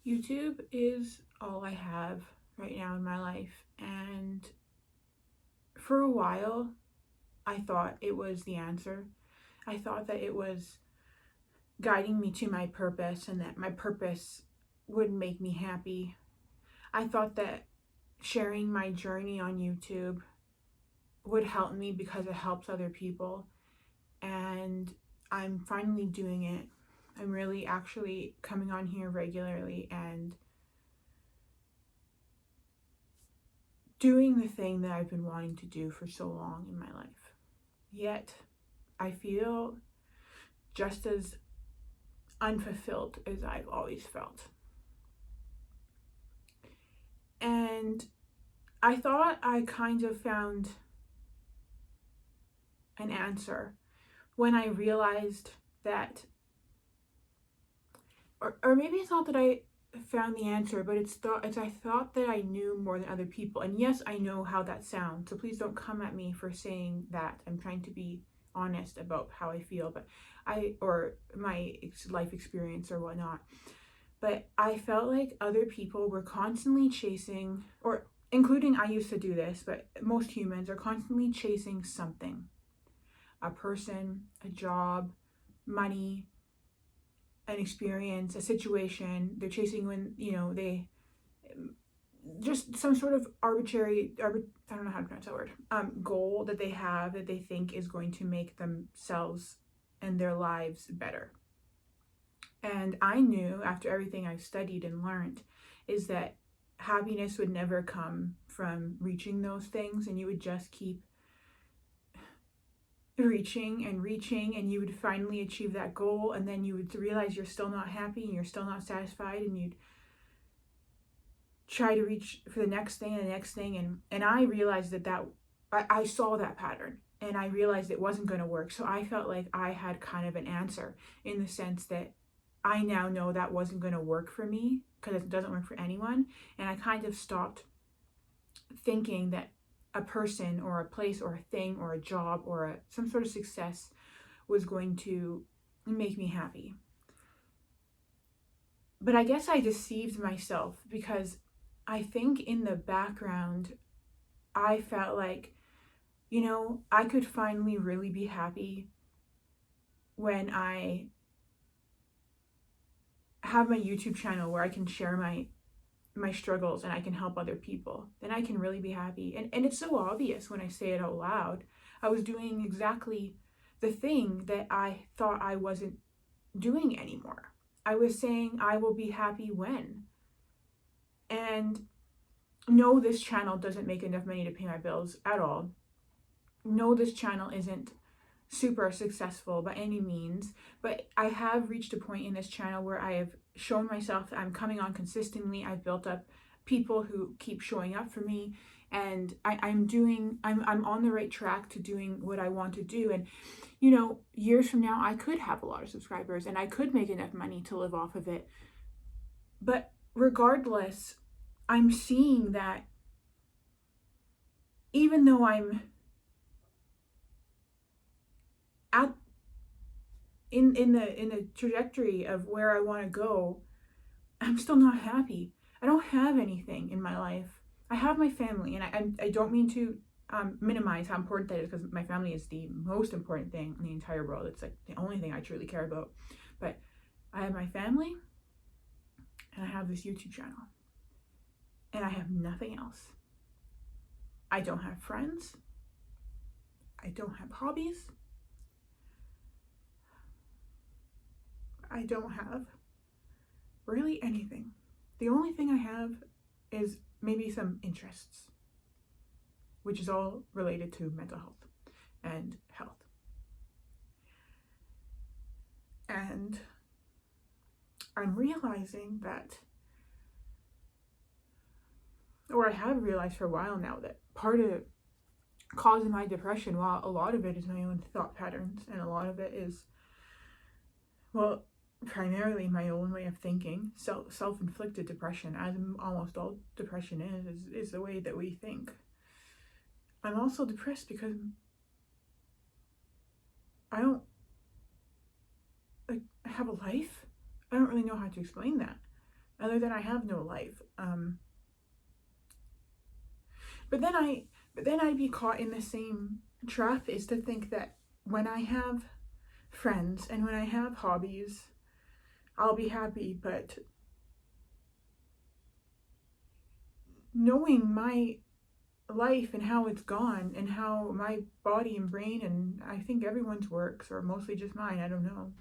YouTube is all I have right now in my life, and for a while, I thought it was the answer. I thought that it was guiding me to my purpose and that my purpose would make me happy. I thought that sharing my journey on YouTube would help me because it helps other people, and I'm finally doing it. I'm really actually coming on here regularly and doing the thing that I've been wanting to do for so long in my life. Yet, I feel just as unfulfilled as I've always felt. And I thought I kind of found an answer when I realized that, or maybe it's not that I found the answer, but it's I thought that I knew more than other people. And yes, I know how that sounds, so please don't come at me for saying that. I'm trying to be honest about how I feel, but or my life experience or whatnot. But I felt like other people were constantly chasing, or including I used to do this, but most humans are constantly chasing something. A person, a job, money, an experience, a situation. They're chasing when, they just some sort of arbitrary, I don't know how to pronounce that word, goal that they have that they think is going to make themselves and their lives better. And I knew after everything I've studied and learned is that happiness would never come from reaching those things, and you would just keep reaching and you would finally achieve that goal, and then you would realize you're still not happy and you're still not satisfied, and you'd try to reach for the next thing and the next thing, and I realized that I saw that pattern, and I realized it wasn't going to work. So I felt like I had kind of an answer, in the sense that I now know that wasn't going to work for me, because it doesn't work for anyone. And I kind of stopped thinking that a person or a place or a thing or a job or some sort of success was going to make me happy. But I guess I deceived myself, because I think in the background, I felt like, I could finally really be happy when I have my YouTube channel where I can share my struggles and I can help other people. Then I can really be happy. And it's so obvious when I say it out loud. I was doing exactly the thing that I thought I wasn't doing anymore. I was saying I will be happy when. And no, this channel doesn't make enough money to pay my bills at all. No, this channel isn't super successful by any means, but I have reached a point in this channel where I have shown myself that I'm coming on consistently. I've built up people who keep showing up for me, and I'm on the right track to doing what I want to do. And years from now, I could have a lot of subscribers and I could make enough money to live off of it. But regardless, I'm seeing that even though I'm at in the trajectory of where I want to go, I'm still not happy. I don't have anything in my life. I have my family, and I don't mean to minimize how important that is, because my family is the most important thing in the entire world. It's like the only thing I truly care about. But I have my family, and I have this YouTube channel, and I have nothing else. I don't have friends. I don't have hobbies. I don't have really anything. The only thing I have is maybe some interests, which is all related to mental health and health. And I'm realizing that, or I have realized for a while now, that part of causing my depression, while a lot of it is my own thought patterns, and a lot of it is, well, primarily my own way of thinking. Self-inflicted depression, as almost all depression is the way that we think. I'm also depressed because I don't have a life. I don't really know how to explain that. other than I have no life. But then I'd be caught in the same trap, is to think that when I have friends and when I have hobbies, I'll be happy. But knowing my life and how it's gone and how my body and brain, and I think everyone's works, or mostly just mine, I don't know,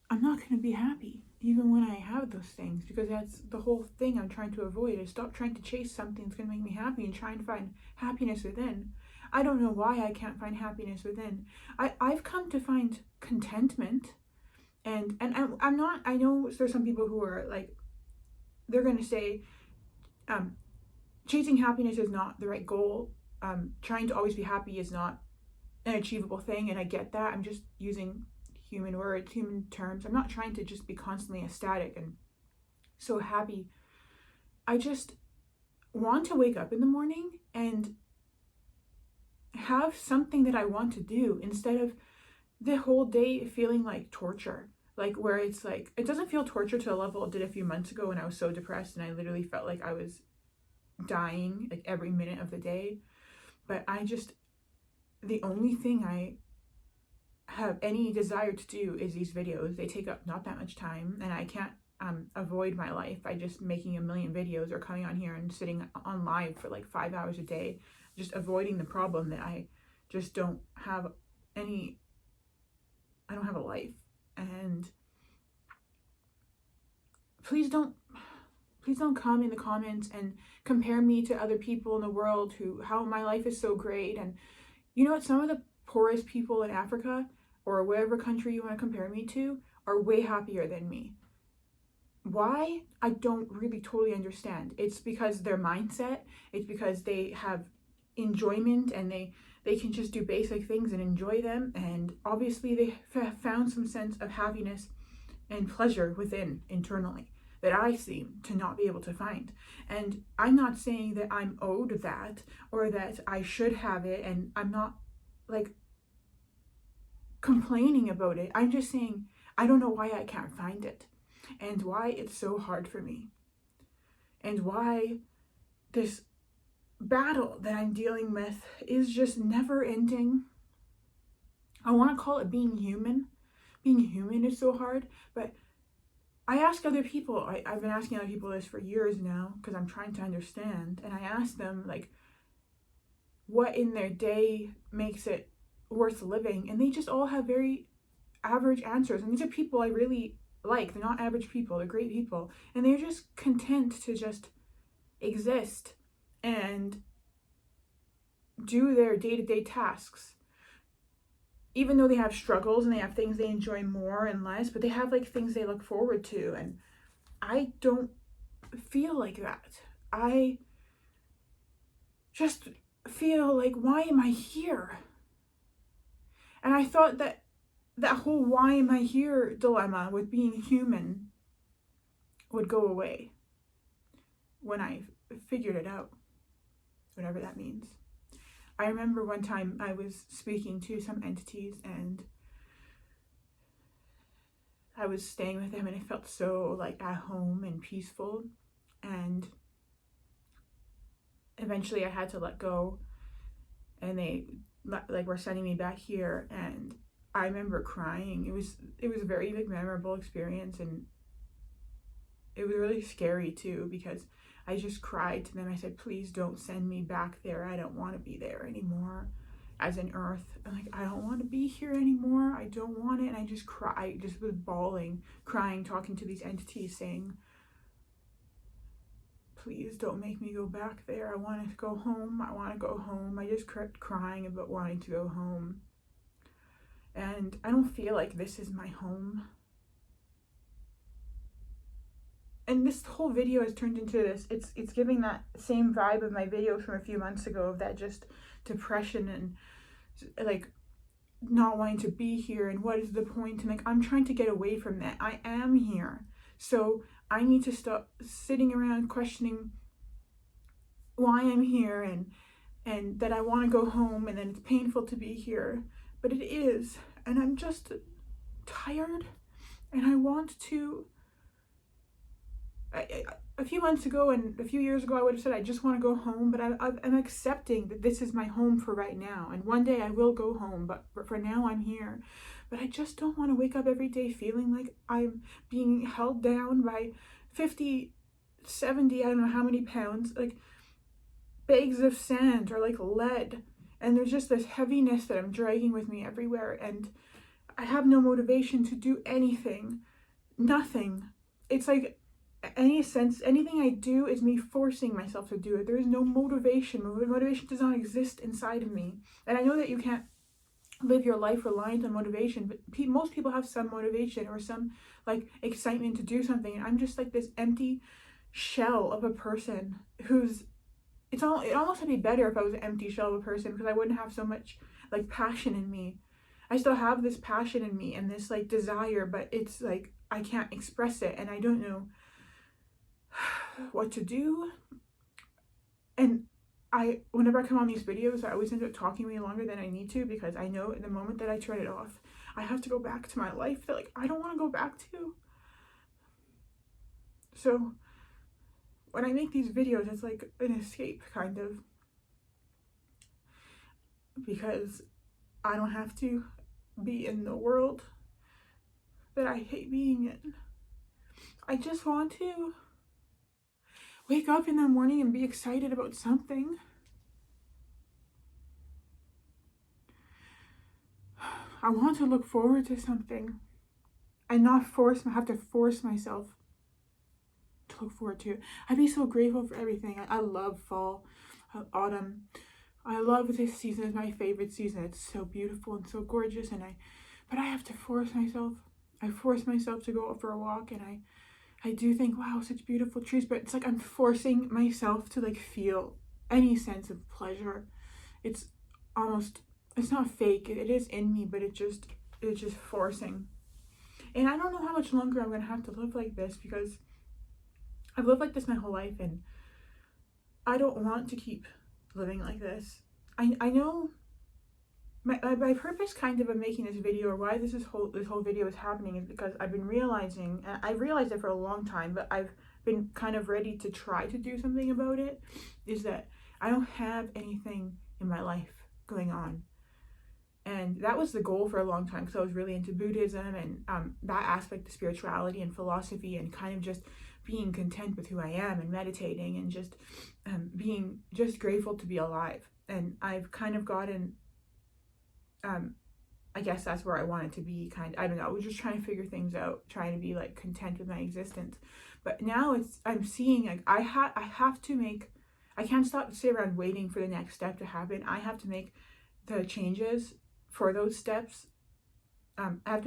I'm not going to be happy even when I have those things, because that's the whole thing I'm trying to avoid, is stop trying to chase something that's going to make me happy and try and find happiness within. I don't know why I can't find happiness within. I've come to find contentment, and I'm not, I know there's some people who are like, they're going to say, chasing happiness is not the right goal. Trying to always be happy is not an achievable thing, and I get that. I'm just using human words, human terms. I'm not trying to just be constantly ecstatic and so happy. I just want to wake up in the morning and have something that I want to do, instead of the whole day feeling like torture. Like, where it's like, it doesn't feel torture to the level it did a few months ago when I was so depressed and I literally felt like I was dying like every minute of the day. But the only thing I have any desire to do is these videos. They take up not that much time, and I can't avoid my life by just making a million videos or coming on here and sitting on live for like 5 hours a day, just avoiding the problem that I just don't have I don't have a life. And please don't come in the comments and compare me to other people in the world how my life is so great. And you know what, some of the poorest people in Africa, or whatever country you want to compare me to, are way happier than me. Why? I don't really totally understand. It's because their mindset, it's because they have enjoyment, and they can just do basic things and enjoy them, and obviously they have found some sense of happiness and pleasure within, internally, that I seem to not be able to find. And I'm not saying that I'm owed that, or that I should have it, and I'm not like complaining about it. I'm just saying I don't know why I can't find it, and why it's so hard for me, and why this battle that I'm dealing with is just never ending. I want to call it being human. Being human is so hard, but I ask other people, I've been asking other people this for years now, because I'm trying to understand, and I ask them, like, what in their day makes it worth living, and they just all have very average answers. And these are people I really like. They're not average people, they're great people, and they're just content to just exist and do their day-to-day tasks, even though they have struggles and they have things they enjoy more and less, but they have like things they look forward to. And I don't feel like that. I just feel like, why am I here? And I thought that whole why am I here dilemma with being human would go away when I figured it out, whatever that means. I remember one time I was speaking to some entities, and I was staying with them, and it felt so like at home and peaceful. And eventually I had to let go, and they like were sending me back here, and I remember crying. It was a very like memorable experience, and it was really scary too, because I just cried to them. I said, please don't send me back there. I don't want to be there anymore. As in Earth, I'm like, I don't want to be here anymore. I don't want it. And I just cried, just was bawling, crying, talking to these entities, saying, please don't make me go back there. I want to go home. I want to go home. I just kept crying about wanting to go home. And I don't feel like this is my home. And this whole video has turned into this, it's giving that same vibe of my video from a few months ago, of that just depression and like not wanting to be here, and what is the point, and like I'm trying to get away from that. I am here, so I need to stop sitting around questioning why I'm here, and that I want to go home, and then it's painful to be here, but it is, and I'm just tired And I want to, a few months ago and a few years ago, I would have said I just want to go home, but I'm accepting that this is my home for right now. And one day I will go home, but for now I'm here. But I just don't want to wake up every day feeling like I'm being held down by 50, 70, I don't know how many pounds, like bags of sand or like lead. And there's just this heaviness that I'm dragging with me everywhere. And I have no motivation to do anything. Nothing. It's like anything I do is me forcing myself to do it. There is no motivation. Motivation does not exist inside of me. And I know that you can't live your life reliant on motivation, but most people have some motivation or some like excitement to do something. And I'm just like this empty shell of a person who's, it almost would be better if I was an empty shell of a person, because I wouldn't have so much like passion in me. I still have this passion in me and this like desire, but it's like I can't express it and I don't know what to do. And whenever I come on these videos, I always end up talking way longer than I need to, because I know in the moment that I turn it off, I have to go back to my life that like I don't want to go back to. So when I make these videos, it's like an escape kind of, because I don't have to be in the world that I hate being in. I just want to wake up in the morning and be excited about something. I want to look forward to something and not have to force myself to look forward to it. I'd be so grateful for everything. I love fall, autumn. I love this season. It's my favorite season. It's so beautiful and so gorgeous, but I have to force myself. I force myself to go out for a walk, and I do think, wow, such beautiful trees, but it's like I'm forcing myself to like feel any sense of pleasure. It's not fake. It is in me, but it's just forcing. And I don't know how much longer I'm gonna have to live like this, because I've lived like this my whole life, and I don't want to keep living like this. I know my purpose kind of making this video, or why this whole video is happening, is because I've been realizing, and I realized it for a long time, but I've been kind of ready to try to do something about it, is that I don't have anything in my life going on. And that was the goal for a long time, because I was really into Buddhism and that aspect of spirituality and philosophy, and kind of just being content with who I am and meditating and just being just grateful to be alive. And I've kind of gotten, I guess that's where I wanted to be, I don't know, I was just trying to figure things out, trying to be like content with my existence. But now I'm seeing like I can't sit around waiting for the next step to happen. I have to make the changes for those steps. I have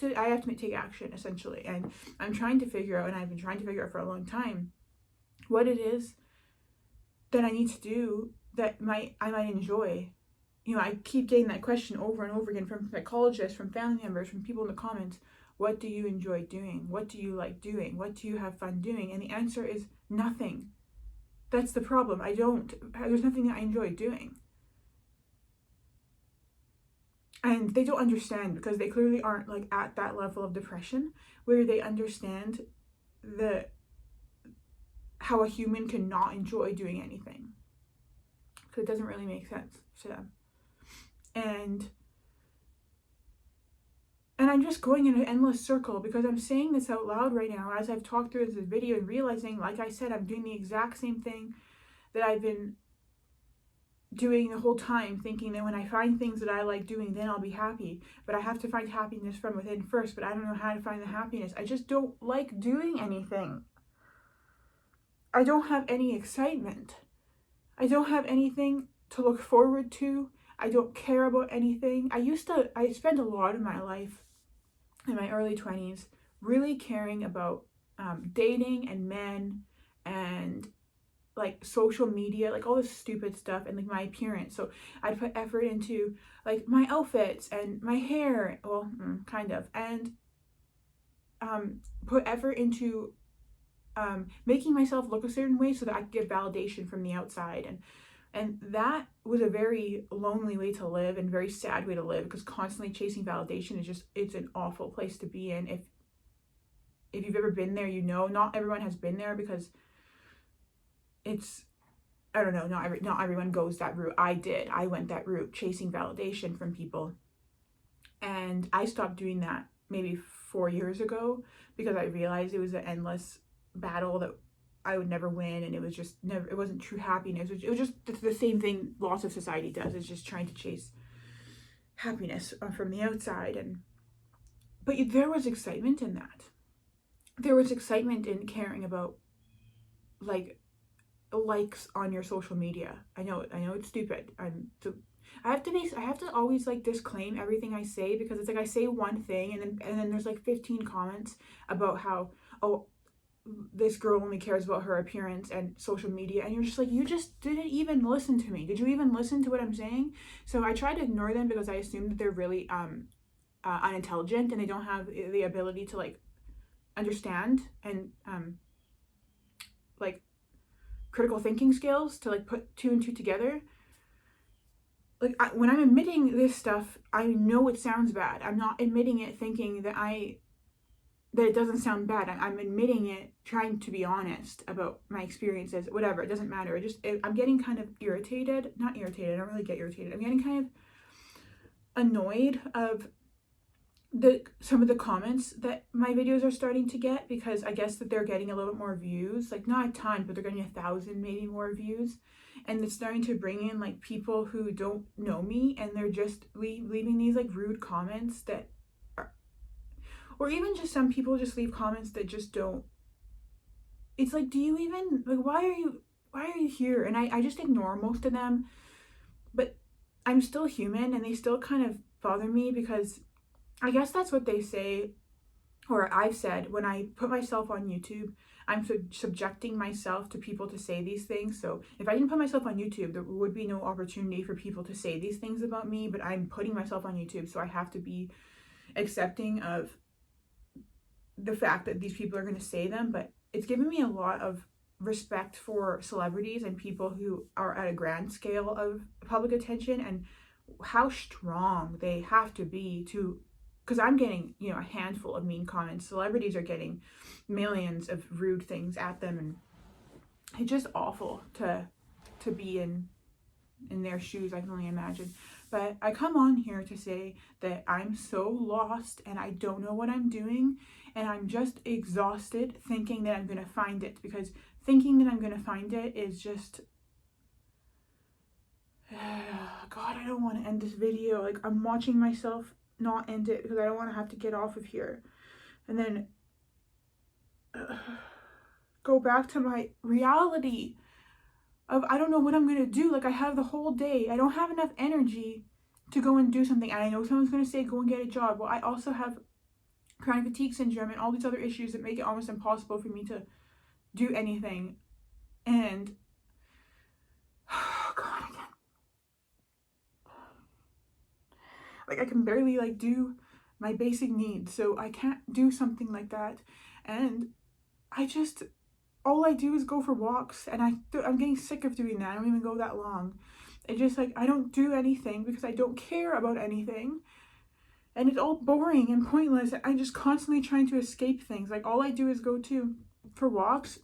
to take action, essentially. And I'm trying to figure out, and I've been trying to figure out for a long time, what it is that I need to do that I might enjoy. You know, I keep getting that question over and over again from psychologists, from family members, from people in the comments. What do you enjoy doing? What do you like doing? What do you have fun doing? And the answer is nothing. That's the problem. There's nothing that I enjoy doing. And they don't understand, because they clearly aren't like at that level of depression where they understand how a human cannot enjoy doing anything, because it doesn't really make sense to them. And I'm just going in an endless circle, because I'm saying this out loud right now as I've talked through this video, and realizing, like I said, I'm doing the exact same thing that I've been doing the whole time, thinking that when I find things that I like doing, then I'll be happy. But I have to find happiness from within first, but I don't know how to find the happiness. I just don't like doing anything. I don't have any excitement. I don't have anything to look forward to. I don't care about anything. I spent a lot of my life in my early 20s really caring about dating and men and like social media, like all this stupid stuff, and like my appearance. So I'd put effort into like my outfits and my hair, well, kind of, and put effort into making myself look a certain way so that I could get validation from the outside. And And that was a very lonely way to live and very sad way to live, because constantly chasing validation is just, it's an awful place to be in. If you've ever been there, you know, not everyone has been there, because it's, I don't know, not everyone goes that route. I did. I went that route, chasing validation from people. And I stopped doing that maybe 4 years ago, because I realized it was an endless battle that I would never win, and it was just never, it wasn't true happiness. It was just the same thing lots of society does, is just trying to chase happiness from the outside. But there was excitement in that. There was excitement in caring about, like, likes on your social media. I know it's stupid. I have to always like disclaim everything I say, because it's like I say one thing and then there's like 15 comments about how, oh, this girl only cares about her appearance and social media, and you're just like, you just didn't even listen to me. Did you even listen to what I'm saying? So I try to ignore them, because I assume that they're really unintelligent, and they don't have the ability to like understand and like critical thinking skills to like put two and two together. Like, when I'm admitting this stuff, I know it sounds bad. I'm not admitting it thinking that it doesn't sound bad. I'm admitting it, trying to be honest about my experiences, whatever. It doesn't matter. I'm getting kind of irritated. Not irritated, I don't really get irritated. I'm getting kind of annoyed of some of the comments that my videos are starting to get, because I guess that they're getting a little bit more views, like not a ton, but they're getting 1,000 maybe more views, and it's starting to bring in like people who don't know me, and they're just leaving these like rude comments that are, or even just some people just leave comments that just don't, it's like, do you even, like, why are you here? And I just ignore most of them, but I'm still human, and they still kind of bother me, because I guess that's what they say, or I've said, when I put myself on YouTube, I'm subjecting myself to people to say these things. So if I didn't put myself on YouTube, there would be no opportunity for people to say these things about me, but I'm putting myself on YouTube, so I have to be accepting of the fact that these people are going to say them. But it's given me a lot of respect for celebrities and people who are at a grand scale of public attention, and how strong they have to be to, because I'm getting, you know, a handful of mean comments. Celebrities are getting millions of rude things at them, and it's just awful to be in their shoes, I can only imagine. But I come on here to say that I'm so lost, and I don't know what I'm doing, and I'm just exhausted thinking that I'm going to find it, because thinking that I'm going to find it is just, God, I don't want to end this video. Like, I'm watching myself not end it, because I don't want to have to get off of here and then go back to my reality of, I don't know what I'm going to do. Like, I have the whole day. I don't have enough energy to go and do something. And I know someone's going to say, go and get a job. Well, I also have chronic fatigue syndrome and all these other issues that make it almost impossible for me to do anything. And God, I can barely like do my basic needs, so I can't do something like that. And all I do is go for walks, and I'm getting sick of doing that. I don't even go that long. It's just like, I don't do anything because I don't care about anything, and it's all boring and pointless. I'm just constantly trying to escape things. Like, all I do is go for walks.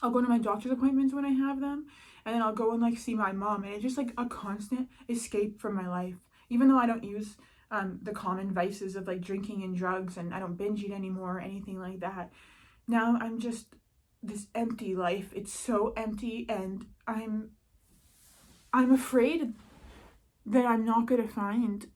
I'll go to my doctor's appointments when I have them, and then I'll go and like see my mom, and it's just like a constant escape from my life. Even though I don't use the common vices of like drinking and drugs, and I don't binge eat anymore or anything like that. Now I'm just this empty life. It's so empty, and I'm afraid that I'm not gonna find.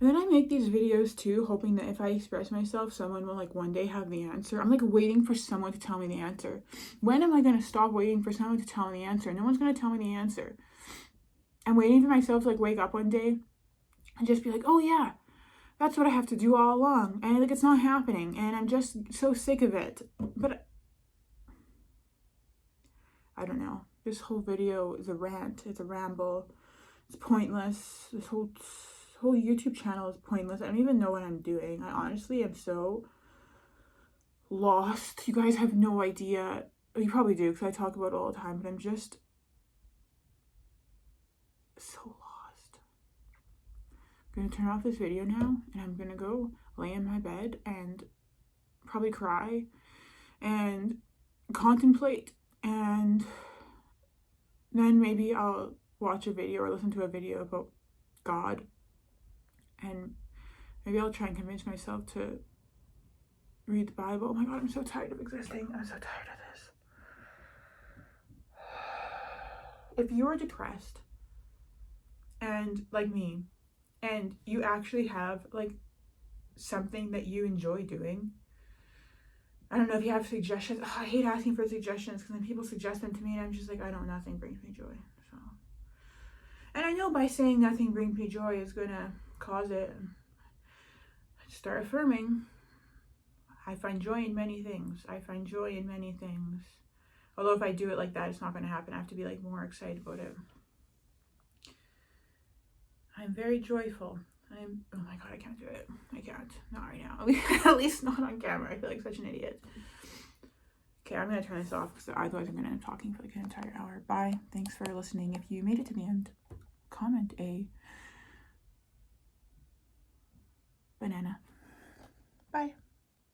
And then I make these videos too, hoping that if I express myself, someone will like one day have the answer. I'm like waiting for someone to tell me the answer. When am I going to stop waiting for someone to tell me the answer? No one's going to tell me the answer. I'm waiting for myself to like wake up one day and just be like, oh yeah, that's what I have to do all along. And like, it's not happening. And I'm just so sick of it. But I don't know. This whole video is a rant. It's a ramble. It's pointless. This whole YouTube channel is pointless. I don't even know what I'm doing. I honestly am so lost. You guys have no idea. You probably do, because I talk about it all the time, but I'm just so lost. I'm gonna turn off this video now, and I'm gonna go lay in my bed and probably cry and contemplate, and then maybe I'll watch a video or listen to a video about God, and maybe I'll try and convince myself to read the Bible. Oh my God, I'm so tired of existing. I'm so tired of this. If you are depressed and like me, and you actually have like something that you enjoy doing, I don't know if you have suggestions. I hate asking for suggestions because then people suggest them to me and I'm just like, I don't, nothing brings me joy. So, and I know by saying nothing brings me joy is gonna cause it. Start affirming. I find joy in many things. I find joy in many things. Although if I do it like that, it's not going to happen. I have to be like more excited about it. I'm very joyful. Oh my God, I can't do it. I can't. Not right now. At least not on camera. I feel like such an idiot. Okay, I'm going to turn this off because otherwise I'm going to end up talking for like an entire hour. Bye. Thanks for listening. If you made it to the end, comment a banana. Bye.